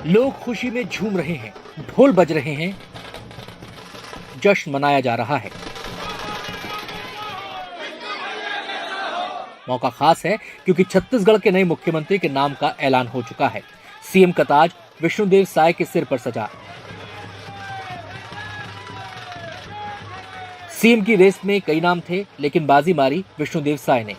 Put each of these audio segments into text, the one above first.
लोग खुशी में झूम रहे हैं, ढोल बज रहे हैं, जश्न मनाया जा रहा है। मौका खास है क्योंकि छत्तीसगढ़ के नए मुख्यमंत्री के नाम का ऐलान हो चुका है। सीएम का ताज विष्णुदेव साय के सिर पर सजा। सीएम की रेस में कई नाम थे, लेकिन बाजी मारी विष्णुदेव साय ने।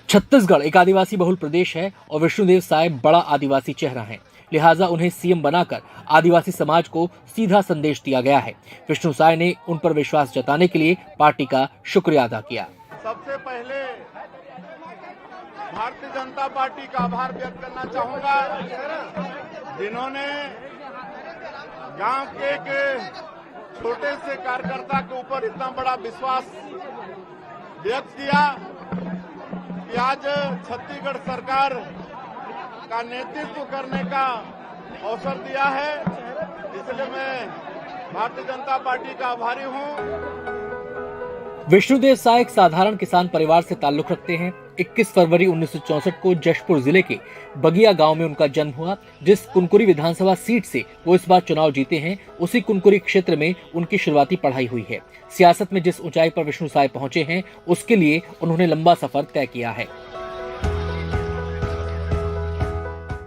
छत्तीसगढ़ एक आदिवासी बहुल प्रदेश है और विष्णुदेव साय बड़ा आदिवासी चेहरा है, लिहाजा उन्हें सीएम बनाकर आदिवासी समाज को सीधा संदेश दिया गया है। विष्णु साय ने उन पर विश्वास जताने के लिए पार्टी का शुक्रिया अदा किया। सबसे पहले भारतीय जनता पार्टी का आभार व्यक्त करना चाहूंगा, जिन्होंने गांव के छोटे से कार्यकर्ता के ऊपर इतना बड़ा विश्वास व्यक्त किया कि आज छत्तीसगढ़ सरकार का नेतृत्व करने का अवसर दिया है। इसलिए मैं भारतीय जनता पार्टी का आभारी हूं। विष्णुदेव साय एक साधारण किसान परिवार से ताल्लुक रखते हैं। 21 फरवरी 1964 को जशपुर जिले के बगिया गांव में उनका जन्म हुआ। जिस कुनकुरी विधानसभा सीट से वो इस बार चुनाव जीते हैं, उसी कुनकुरी क्षेत्र में उनकी शुरुआती पढ़ाई हुई है। सियासत में जिस ऊंचाई पर विष्णु साय पहुंचे हैं, उसके लिए उन्होंने लंबा सफर तय किया है।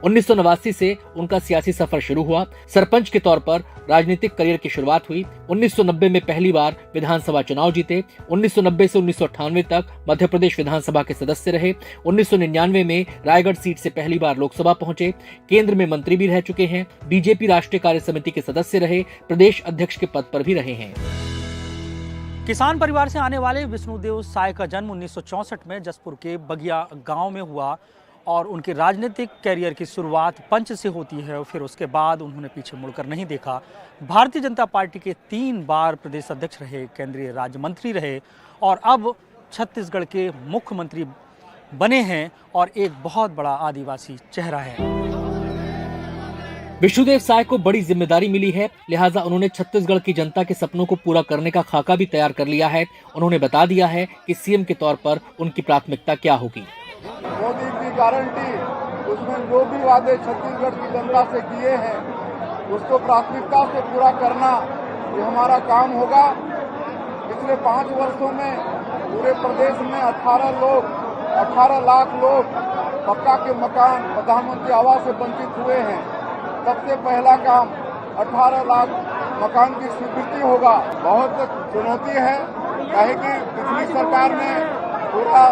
1989 से उनका सियासी सफर शुरू हुआ। सरपंच के तौर पर राजनीतिक करियर की शुरुआत हुई। 1990 में पहली बार विधानसभा चुनाव जीते। 1990 से 1998 तक मध्य प्रदेश विधानसभा के सदस्य रहे। 1999 में रायगढ़ सीट से पहली बार लोकसभा पहुंचे। केंद्र में मंत्री भी रह चुके हैं। बीजेपी राष्ट्रीय कार्य समिति के सदस्य रहे। प्रदेश अध्यक्ष के पद पर भी रहे हैं। किसान परिवार से आने वाले विष्णुदेव साय का जन्म 1964 में जसपुर के बगिया गांव में हुआ और उनके राजनीतिक कैरियर की शुरुआत पंच से होती है और फिर उसके बाद उन्होंने पीछे मुड़कर नहीं देखा। भारतीय जनता पार्टी के 3 बार प्रदेश अध्यक्ष रहे, केंद्रीय राज्य मंत्री रहे और अब छत्तीसगढ़ के मुख्यमंत्री बने हैं और एक बहुत बड़ा आदिवासी चेहरा है। विष्णुदेव साय को बड़ी जिम्मेदारी मिली है, लिहाजा उन्होंने छत्तीसगढ़ की जनता के सपनों को पूरा करने का खाका भी तैयार कर लिया है। उन्होंने बता दिया है कि सीएम के तौर पर उनकी प्राथमिकता क्या होगी। मोदी की गारंटी, उसमें जो भी वादे छत्तीसगढ़ की जनता से किए हैं, उसको प्राथमिकता से पूरा करना ये हमारा काम होगा। पिछले 5 वर्षों में पूरे प्रदेश में 18 लाख लोग पक्का के मकान, प्रधानमंत्री आवास से वंचित हुए हैं। सबसे पहला काम 18 लाख मकान की स्वीकृति होगा। बहुत चुनौती है, काहे कि पिछली सरकार ने पूरा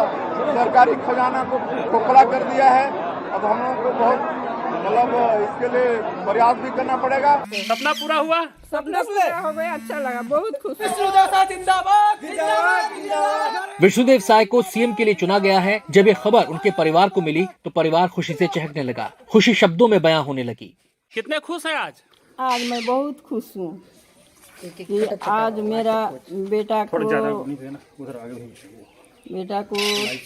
सरकारी खजाना को खोखला कर दिया है। अब हम लोगों को बहुत इसके लिए प्रयास भी करना पड़ेगा। सपना पूरा हुआ, सपना पूरा हो गया, अच्छा लगा, बहुत खुश। विष्णुदेव साय को सीएम के लिए चुना गया है। जब ये खबर उनके परिवार को मिली तो परिवार खुशी से चहकने लगा। खुशी शब्दों में बयां होने लगी। कितने खुश हैं आज? आज मैं बहुत खुश हूँ कि आज मेरा बेटा को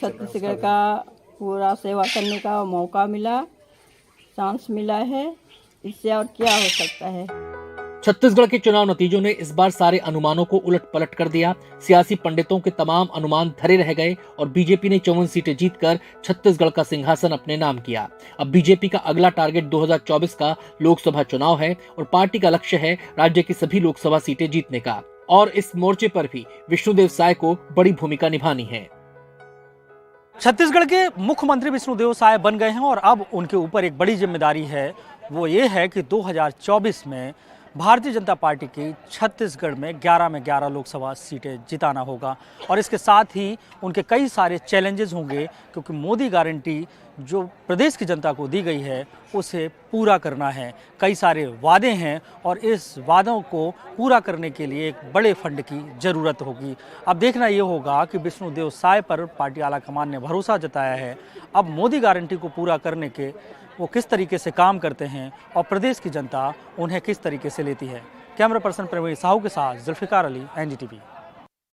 छत्तीसगढ़ का पूरा सेवा करने का मौका मिला, चांस मिला है। इससे और क्या हो सकता है। छत्तीसगढ़ के चुनाव नतीजों ने इस बार सारे अनुमानों को उलट पलट कर दिया। सियासी पंडितों के तमाम अनुमान धरे रह गए और बीजेपी ने 54 सीटें जीतकर छत्तीसगढ़ का सिंहासन अपने नाम किया। अब बीजेपी का अगला टारगेट 2024 का लोकसभा चुनाव है और पार्टी का लक्ष्य है राज्य की सभी लोकसभा सीटें जीतने का। और इस मोर्चे पर भी विष्णुदेव साय को बड़ी भूमिका निभानी है। छत्तीसगढ़ के मुख्यमंत्री विष्णुदेव साय बन गए हैं और अब उनके ऊपर एक बड़ी जिम्मेदारी है। वो ये है कि 2024 में भारतीय जनता पार्टी की छत्तीसगढ़ में 11 लोकसभा सीटें जिताना होगा और इसके साथ ही उनके कई सारे चैलेंजेस होंगे, क्योंकि मोदी गारंटी जो प्रदेश की जनता को दी गई है उसे पूरा करना है। कई सारे वादे हैं और इस वादों को पूरा करने के लिए एक बड़े फंड की ज़रूरत होगी। अब देखना ये होगा कि विष्णुदेव साय पर पार्टी आलाकमान ने भरोसा जताया है। अब मोदी गारंटी को पूरा करने के वो किस तरीके से काम करते हैं और प्रदेश की जनता उन्हें किस तरीके से लेती है। कैमरा पर्सन प्रवीण साहू के साथ जुल्फिकार अली, NDTV।